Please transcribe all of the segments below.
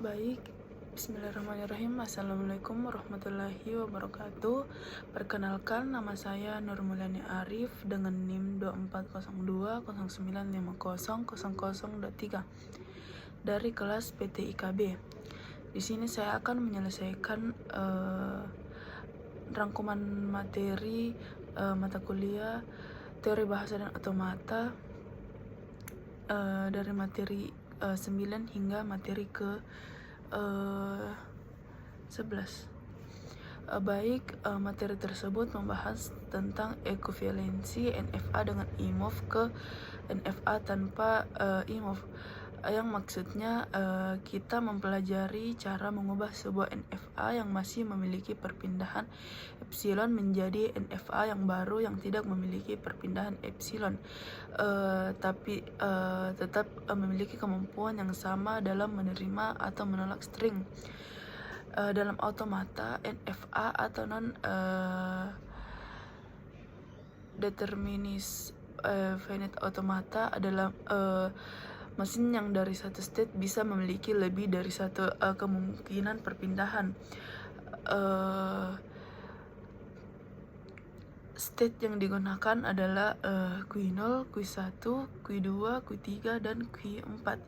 Baik, bismillahirrahmanirrahim. Assalamualaikum warahmatullahi wabarakatuh. Perkenalkan, nama saya Nurmulyani Arif dengan NIM 2402095000.3 dari kelas PTIKB. Di sini saya akan menyelesaikan rangkuman materi mata kuliah teori bahasa dan otomata dari materi 9 hingga materi ke 11. Materi tersebut membahas tentang ekuivalensi NFA dengan IMOV ke NFA tanpa IMOV, yang maksudnya kita mempelajari cara mengubah sebuah NFA yang masih memiliki perpindahan epsilon menjadi NFA yang baru yang tidak memiliki perpindahan epsilon, tapi tetap memiliki kemampuan yang sama dalam menerima atau menolak string. Dalam automata, NFA atau non determinis finite automata adalah mesin yang dari satu state bisa memiliki lebih dari satu kemungkinan perpindahan. State yang digunakan adalah Q0, Q1, Q2, Q3, dan Q4.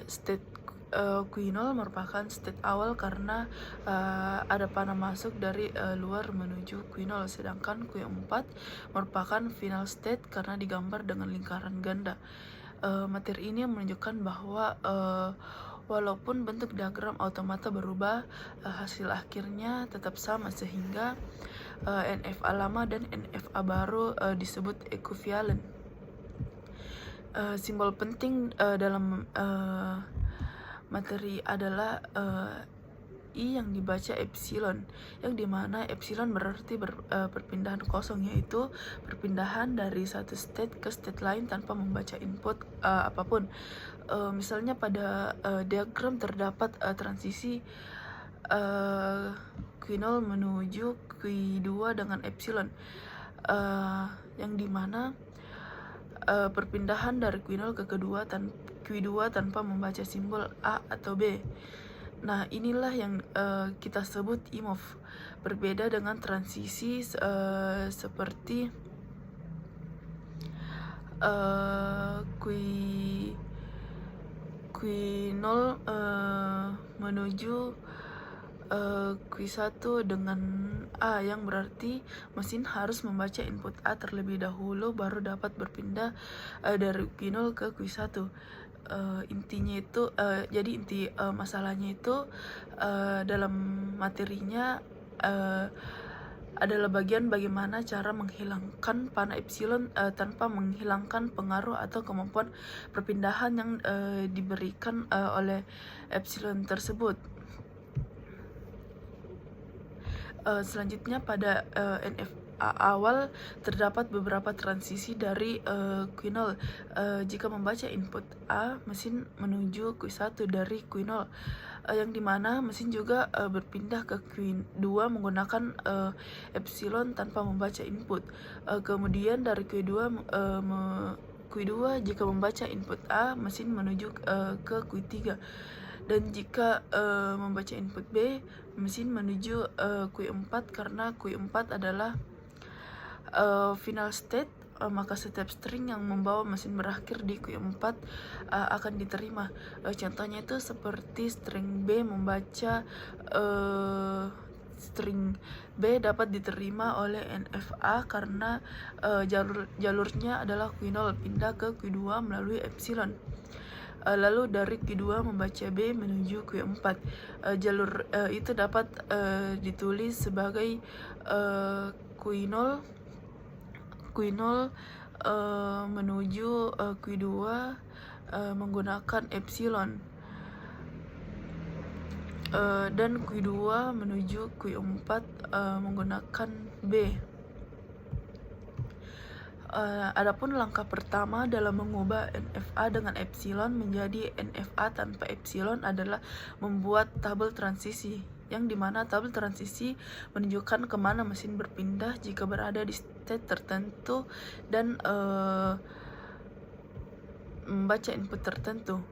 State Q0 merupakan state awal karena ada panah masuk dari luar menuju Q0, sedangkan Q4 merupakan final state karena digambar dengan lingkaran ganda. Materi ini menunjukkan bahwa walaupun bentuk diagram automata berubah, hasil akhirnya tetap sama, sehingga NFA lama dan NFA baru disebut ekuivalen. Simbol penting dalam materi adalah I yang dibaca epsilon, yang dimana epsilon berarti perpindahan kosong, yaitu perpindahan dari satu state ke state lain tanpa membaca input apapun. Misalnya pada diagram terdapat transisi Q0 menuju Q2 dengan epsilon, yang dimana perpindahan dari Q0 ke Q2 tanpa membaca simbol A atau B. Nah, inilah yang kita sebut IMOV. Berbeda dengan transisi seperti Q0 menuju Q1 dengan A, yang berarti mesin harus membaca input A terlebih dahulu baru dapat berpindah dari Q0 ke Q1. Intinya itu jadi inti masalahnya itu dalam materinya adalah bagian bagaimana cara menghilangkan panah epsilon tanpa menghilangkan pengaruh atau kemampuan perpindahan yang diberikan oleh epsilon tersebut. Selanjutnya, pada NFA awal terdapat beberapa transisi dari Q0. Jika membaca input A, mesin menuju Q1 dari Q0, yang dimana mesin juga berpindah ke Q2 menggunakan epsilon tanpa membaca input. Kemudian dari Q2 jika membaca input A, mesin menuju ke Q3. Dan jika membaca input B, mesin menuju Q4 karena Q4 adalah final state, maka setiap string yang membawa mesin berakhir di Q4 akan diterima. Contohnya itu seperti string B membaca string B dapat diterima oleh NFA karena jalurnya adalah Q0 pindah ke Q2 melalui epsilon. Lalu dari Q2 membaca B menuju Q4. Jalur itu dapat ditulis sebagai Q0 menuju Q2 menggunakan epsilon, dan Q2 menuju Q4 menggunakan B. Adapun langkah pertama dalam mengubah NFA dengan epsilon menjadi NFA tanpa epsilon adalah membuat tabel transisi, yang dimana tabel transisi menunjukkan kemana mesin berpindah jika berada di state tertentu dan membaca input tertentu.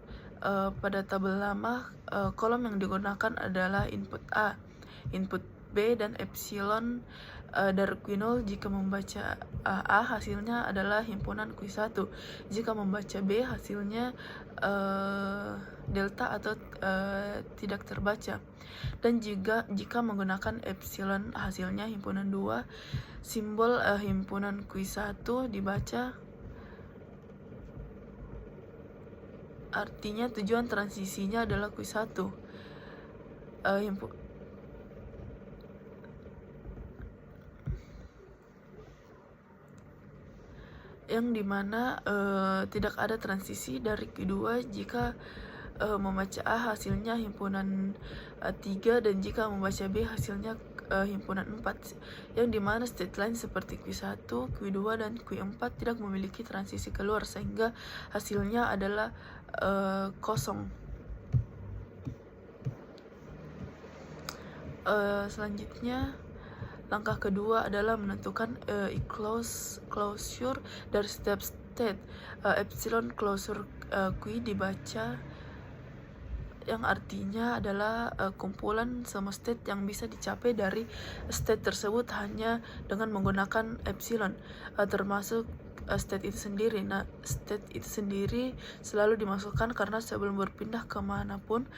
Pada tabel lama, kolom yang digunakan adalah input A, input B, dan epsilon dari Q0 jika membaca A hasilnya adalah himpunan Q1. Jika membaca B hasilnya delta atau tidak terbaca. Dan juga jika menggunakan epsilon hasilnya himpunan 2, simbol himpunan Q1 dibaca, artinya tujuan transisinya adalah Q1. Yang dimana tidak ada transisi dari Q2 jika membaca A hasilnya himpunan 3 dan jika membaca B hasilnya himpunan 4, yang dimana state line seperti Q1, Q2, dan Q4 tidak memiliki transisi keluar sehingga hasilnya adalah kosong. Selanjutnya, langkah kedua adalah menentukan closure dari setiap state. Epsilon closure Q dibaca, yang artinya adalah kumpulan semua state yang bisa dicapai dari state tersebut hanya dengan menggunakan epsilon, termasuk state itu sendiri. Nah, state itu sendiri selalu dimasukkan karena sebelum berpindah kemanapun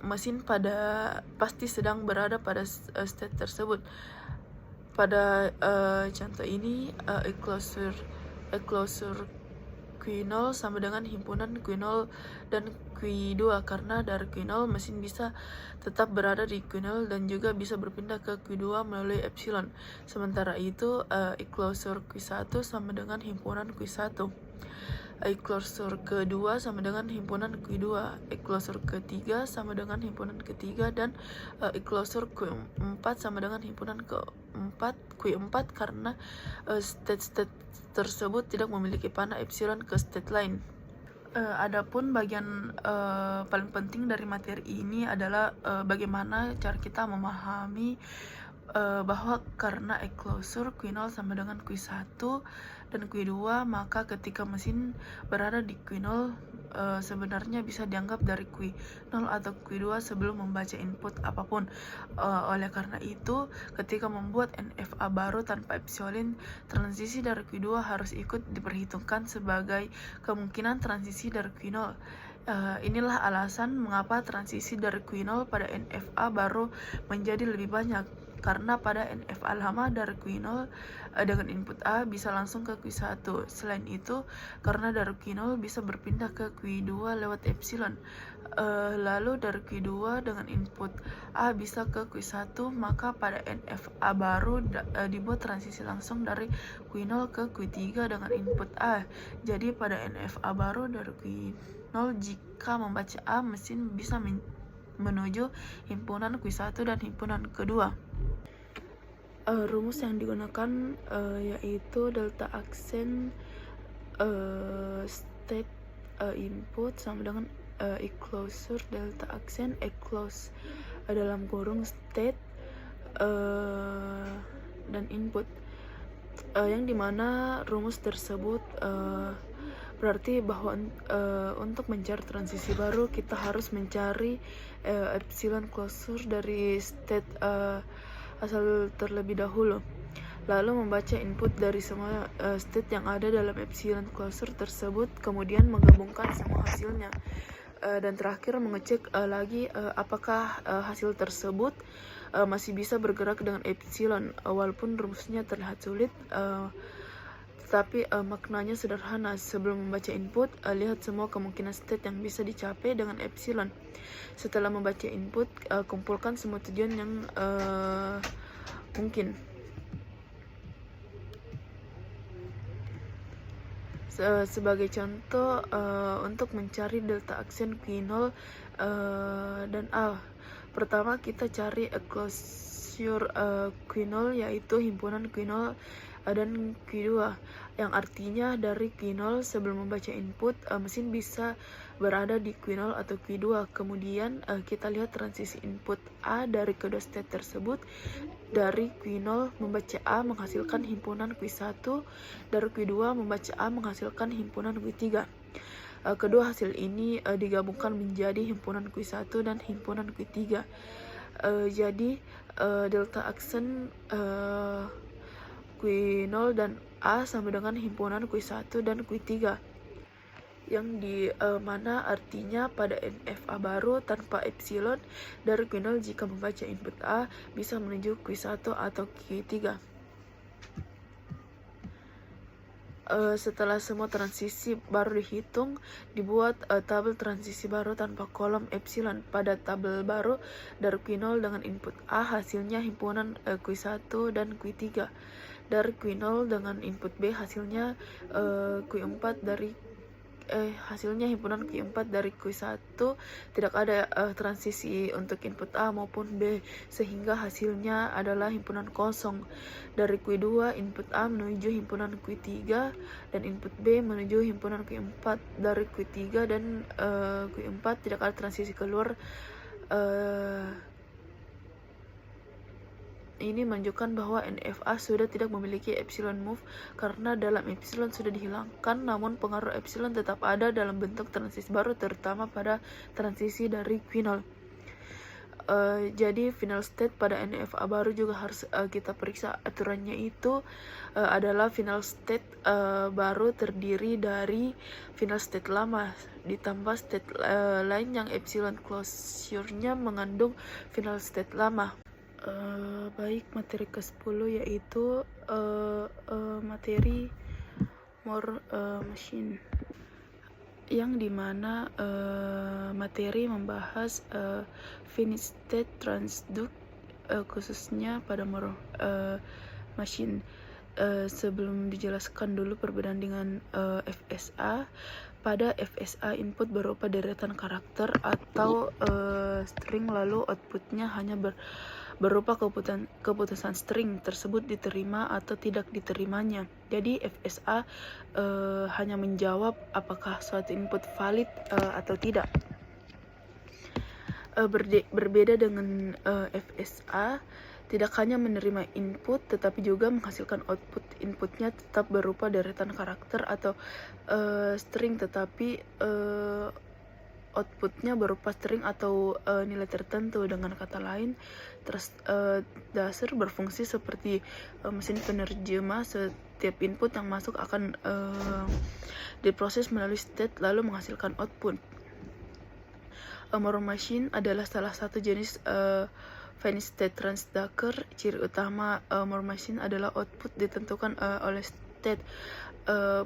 mesin pasti sedang berada pada state tersebut. Pada contoh ini, closure Q0 sama dengan himpunan Q0 dan Q2, karena dari Q0 mesin bisa tetap berada di Q0 dan juga bisa berpindah ke Q2 melalui epsilon. Sementara itu, closure Q1 sama dengan himpunan Q1, closure kedua sama dengan himpunan Q2, closure ketiga sama dengan himpunan ketiga, dan closure Q4 sama dengan himpunan Q4 karena state tersebut tidak memiliki panah epsilon ke state line. Adapun bagian paling penting dari materi ini adalah bagaimana cara kita memahami bahwa karena closure Q0 sama dengan Q1 dan Q2, maka ketika mesin berada di Q0 sebenarnya bisa dianggap dari Q0 atau Q2 sebelum membaca input apapun. Oleh karena itu, ketika membuat NFA baru tanpa epsilon, transisi dari Q2 harus ikut diperhitungkan sebagai kemungkinan transisi dari Q0. Inilah alasan mengapa transisi dari Q0 pada NFA baru menjadi lebih banyak, karena pada NFA lama dari Q0 dengan input A bisa langsung ke Q1. Selain itu, karena dari Q0 bisa berpindah ke Q2 lewat epsilon, lalu dari Q2 dengan input A bisa ke Q1, maka pada NFA baru dibuat transisi langsung dari Q0 ke Q3 dengan input A. Jadi pada NFA baru dari Q0 jika membaca A, mesin bisa menuju himpunan Q1 dan himpunan kedua. Rumus yang digunakan yaitu delta aksen state input sama dengan closure delta aksen close dalam kurung state dan input, yang dimana rumus tersebut berarti bahwa untuk mencari transisi baru kita harus mencari epsilon closure dari state asal terlebih dahulu, lalu membaca input dari semua state yang ada dalam epsilon closure tersebut, kemudian menggabungkan semua hasilnya, dan terakhir mengecek lagi apakah hasil tersebut masih bisa bergerak dengan epsilon. Walaupun rumusnya terlihat sulit, tetapi maknanya sederhana. Sebelum membaca input, lihat semua kemungkinan state yang bisa dicapai dengan epsilon. Setelah membaca input, kumpulkan semua tujuan yang mungkin. Sebagai contoh, untuk mencari delta aksen Q0 dan A, pertama kita cari closure Q0 yaitu himpunan Q0 dan Q2, yang artinya dari Q0 sebelum membaca input mesin bisa berada di Q0 atau Q2. Kemudian kita lihat transisi input A dari kedua state tersebut. Dari Q0 membaca A menghasilkan himpunan Q1, dari Q2 membaca A menghasilkan himpunan Q3. Kedua hasil ini digabungkan menjadi himpunan Q1 dan himpunan Q3. Jadi delta aksen Q0 dan A sama dengan himpunan Q1 dan Q3, yang di mana artinya pada NFA baru tanpa epsilon dari Q0 jika membaca input A bisa menuju Q1 atau Q3. Setelah semua transisi baru dihitung, dibuat tabel transisi baru tanpa kolom epsilon. Pada tabel baru dari Q0 dengan input A hasilnya himpunan Q1 dan Q3. Dari Q0 dengan input B hasilnya Q4 dari hasilnya himpunan Q4 dari Q1. Tidak ada transisi untuk input A maupun B, sehingga hasilnya adalah himpunan kosong. Dari Q2 input A menuju himpunan Q3 dan input B menuju himpunan Q4. Dari Q3 dan Q4 tidak ada transisi keluar. Ini menunjukkan bahwa NFA sudah tidak memiliki epsilon move karena dalam epsilon sudah dihilangkan, namun pengaruh epsilon tetap ada dalam bentuk transisi baru, terutama pada transisi dari Q0. Jadi final state pada NFA baru juga harus kita periksa. Aturannya itu adalah final state baru terdiri dari final state lama ditambah state lain yang epsilon closure-nya mengandung final state lama. Baik, materi ke-10 yaitu materi more machine, yang dimana materi membahas finished state transduct khususnya pada more machine. Sebelum dijelaskan dulu perbedaan dengan FSA. Pada FSA input berupa deretan karakter atau string, lalu outputnya hanya berupa keputusan string tersebut diterima atau tidak diterimanya. Jadi FSA hanya menjawab apakah suatu input valid atau tidak. Berbeda dengan FSA, tidak hanya menerima input tetapi juga menghasilkan output. Inputnya tetap berupa deretan karakter atau string, tetapi outputnya berupa string atau nilai tertentu. Dengan kata lain, dasar berfungsi seperti mesin penerjemah. Setiap input yang masuk akan diproses melalui state lalu menghasilkan output. More machine adalah salah satu jenis finished state transducer. Ciri utama more machine adalah output ditentukan oleh state,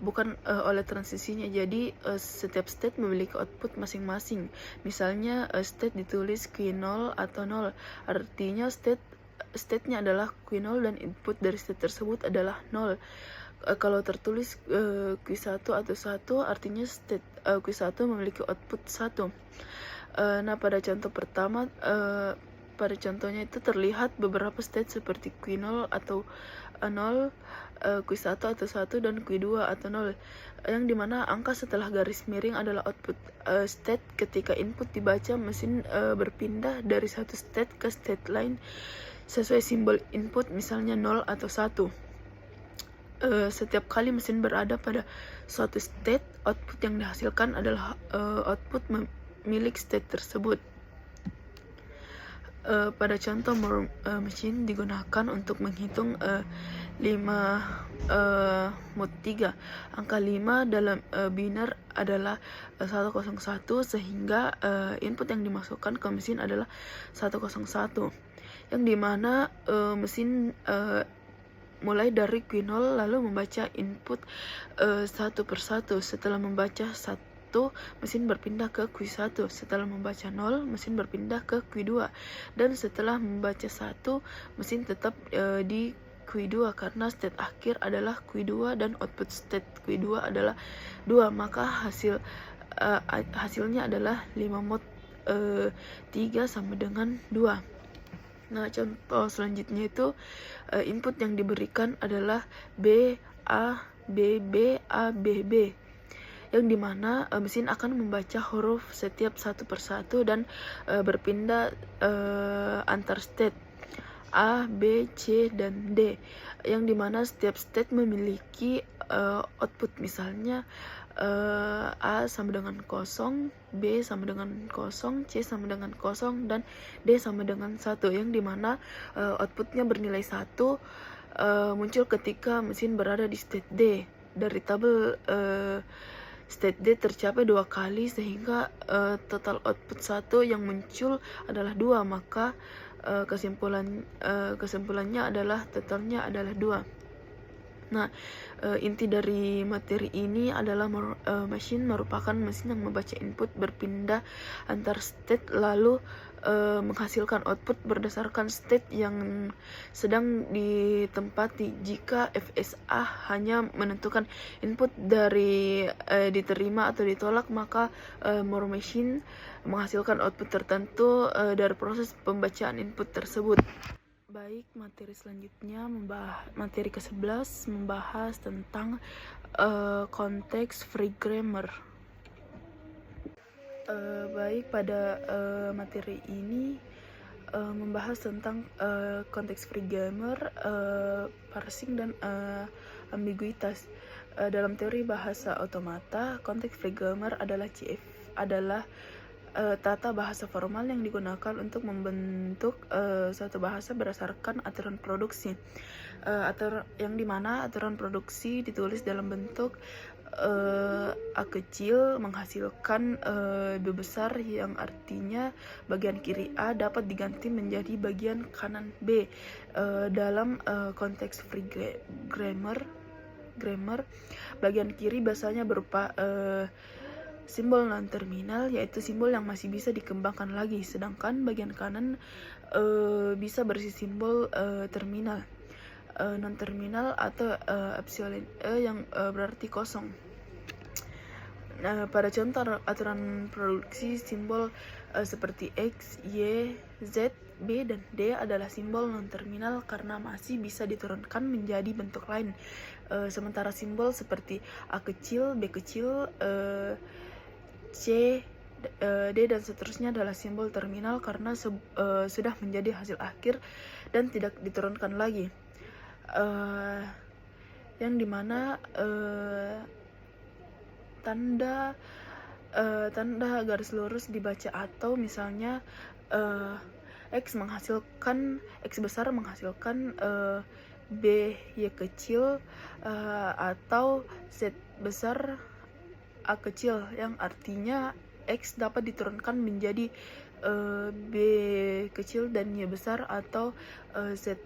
bukan oleh transisinya. Jadi setiap state memiliki output masing-masing. Misalnya state ditulis Q0 atau 0, artinya state-nya adalah Q0 dan input dari state tersebut adalah 0. Kalau tertulis Q1 atau 1, artinya state Q1 memiliki output 1. Nah, pada contoh pertama, pada contohnya itu terlihat beberapa state seperti Q0 atau 0, Q1 atau 1, dan Q2 atau 0, yang dimana angka setelah garis miring adalah output state. Ketika input dibaca, mesin berpindah dari satu state ke state lain sesuai simbol input, misalnya 0 atau 1. Setiap kali mesin berada pada suatu state, output yang dihasilkan adalah output milik state tersebut. Pada contoh more machine digunakan untuk menghitung 5 mod 3. Angka 5 dalam biner adalah 101, sehingga input yang dimasukkan ke mesin adalah 101, yang dimana mesin mulai dari Q0 lalu membaca input satu persatu. Setelah membaca 1, mesin berpindah ke Q1. Setelah membaca 0, mesin berpindah ke Q2. Dan setelah membaca 1, mesin tetap di Q2 karena state akhir adalah Q2 dan output state Q2 adalah 2. Maka hasilnya adalah 5 mod 3 sama dengan 2. Nah, contoh selanjutnya itu input yang diberikan adalah B, A, B, B, A, B, B, yang dimana mesin akan membaca huruf setiap satu persatu dan berpindah antar state A, B, C, dan D, yang dimana setiap state memiliki output. Misalnya A sama dengan kosong, B sama dengan kosong, C sama dengan kosong, dan D sama dengan 1, yang dimana outputnya bernilai 1 muncul ketika mesin berada di state D. Dari tabel state D tercapai 2 kali, sehingga total output 1 yang muncul adalah 2, maka kesimpulannya adalah totalnya adalah 2. Nah, inti dari materi ini adalah mesin merupakan mesin yang membaca input berpindah antar state lalu menghasilkan output berdasarkan state yang sedang ditempati. Jika FSA hanya menentukan input dari diterima atau ditolak, maka more machine menghasilkan output tertentu dari proses pembacaan input tersebut. Baik, materi selanjutnya materi ke-11 membahas tentang konteks free grammar. Baik, pada materi ini membahas tentang konteks free grammar, parsing, dan ambiguitas. Dalam teori bahasa otomata, konteks free grammar adalah tata bahasa formal yang digunakan untuk membentuk suatu bahasa berdasarkan aturan produksi, yang dimana aturan produksi ditulis dalam bentuk A kecil menghasilkan B besar, yang artinya bagian kiri A dapat diganti menjadi bagian kanan B. Dalam konteks free grammar, bagian kiri biasanya berupa simbol non-terminal, yaitu simbol yang masih bisa dikembangkan lagi, sedangkan bagian kanan bisa berisi simbol terminal, non-terminal, atau epsilon yang berarti kosong. Pada contoh aturan produksi, simbol seperti X, Y, Z, B, dan D adalah simbol non-terminal karena masih bisa diturunkan menjadi bentuk lain. Sementara simbol seperti A kecil, B kecil, C, D, dan seterusnya adalah simbol terminal karena sudah menjadi hasil akhir dan tidak diturunkan lagi. Yang dimana tanda garis lurus dibaca, atau misalnya X besar menghasilkan B, Y kecil, atau Z besar, A kecil, yang artinya X dapat diturunkan menjadi B kecil dan Y besar, atau Z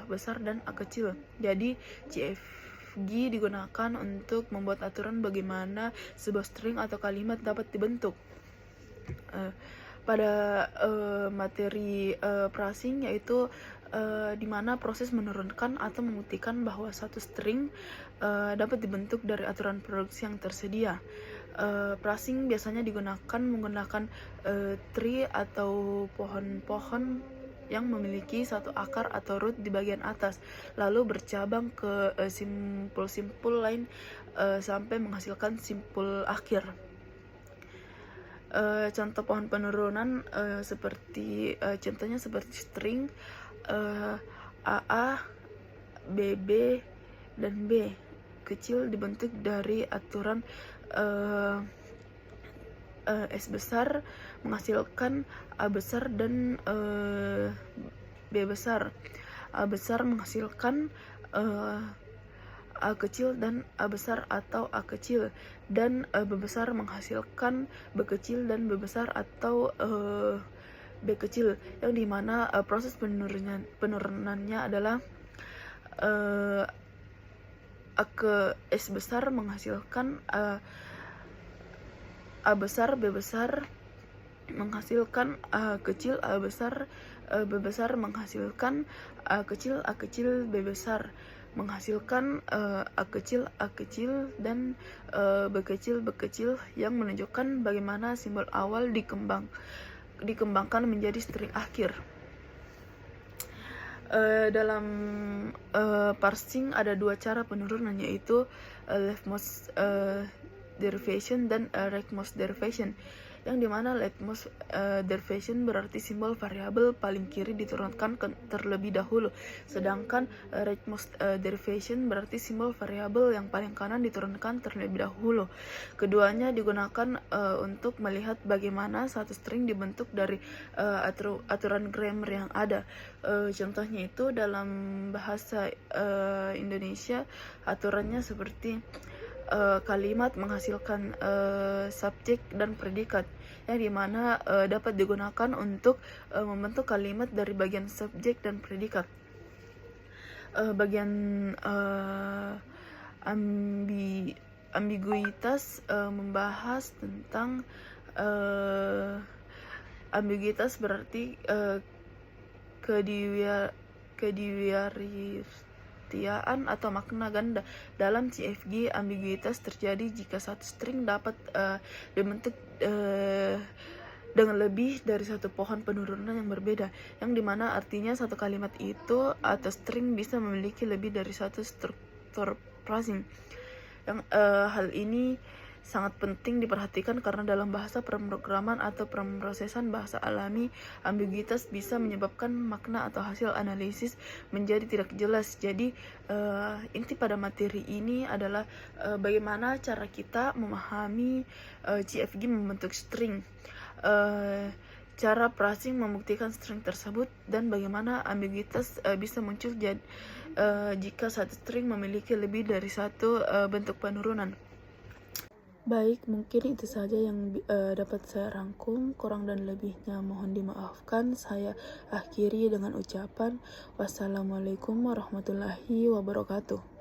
besar dan A kecil. Jadi CFG digunakan untuk membuat aturan bagaimana sebuah string atau kalimat dapat dibentuk. Pada materi parsing, yaitu di mana proses menurunkan atau membuktikan bahwa satu string dapat dibentuk dari aturan produksi yang tersedia. Parsing biasanya menggunakan tree atau pohon-pohon yang memiliki satu akar atau root di bagian atas, lalu bercabang ke simpul-simpul lain sampai menghasilkan simpul akhir. Contoh pohon penurunan contohnya seperti string AA, BB, dan B kecil dibentuk dari aturan S besar menghasilkan A besar dan B besar. A besar menghasilkan A kecil dan A besar atau A kecil, dan B besar menghasilkan B kecil dan B besar atau B kecil, yang dimana proses penurunannya adalah A ke S besar menghasilkan A besar, B besar menghasilkan A kecil, A besar, B besar menghasilkan A kecil, B besar menghasilkan A kecil, dan B kecil, yang menunjukkan bagaimana simbol awal dikembangkan menjadi string akhir. Dalam parsing ada dua cara penurunan, yaitu leftmost derivation dan rightmost derivation, yang dimana leftmost derivation berarti simbol variabel paling kiri diturunkan terlebih dahulu, sedangkan rightmost derivation berarti simbol variabel yang paling kanan diturunkan terlebih dahulu. Keduanya digunakan untuk melihat bagaimana satu string dibentuk dari aturan grammar yang ada. Contohnya itu dalam bahasa Indonesia aturannya seperti kalimat menghasilkan subjek dan predikat, yang dimana dapat digunakan untuk membentuk kalimat dari bagian subjek dan predikat. Bagian ambiguitas membahas tentang ambiguitas berarti kediwarian atau makna ganda. Dalam CFG, ambiguitas terjadi jika satu string dapat dibentuk dengan lebih dari satu pohon penurunan yang berbeda, yang dimana artinya satu kalimat itu atau string bisa memiliki lebih dari satu struktur phrasing. Hal ini sangat penting diperhatikan karena dalam bahasa pemrograman atau pemrosesan bahasa alami, ambiguitas bisa menyebabkan makna atau hasil analisis menjadi tidak jelas. Jadi inti pada materi ini adalah bagaimana cara kita memahami CFG membentuk string, cara parsing membuktikan string tersebut, dan bagaimana ambiguitas bisa muncul jika satu string memiliki lebih dari satu bentuk penurunan. Baik, mungkin itu saja yang dapat saya rangkum. Kurang dan lebihnya mohon dimaafkan. Saya akhiri dengan ucapan wassalamualaikum warahmatullahi wabarakatuh.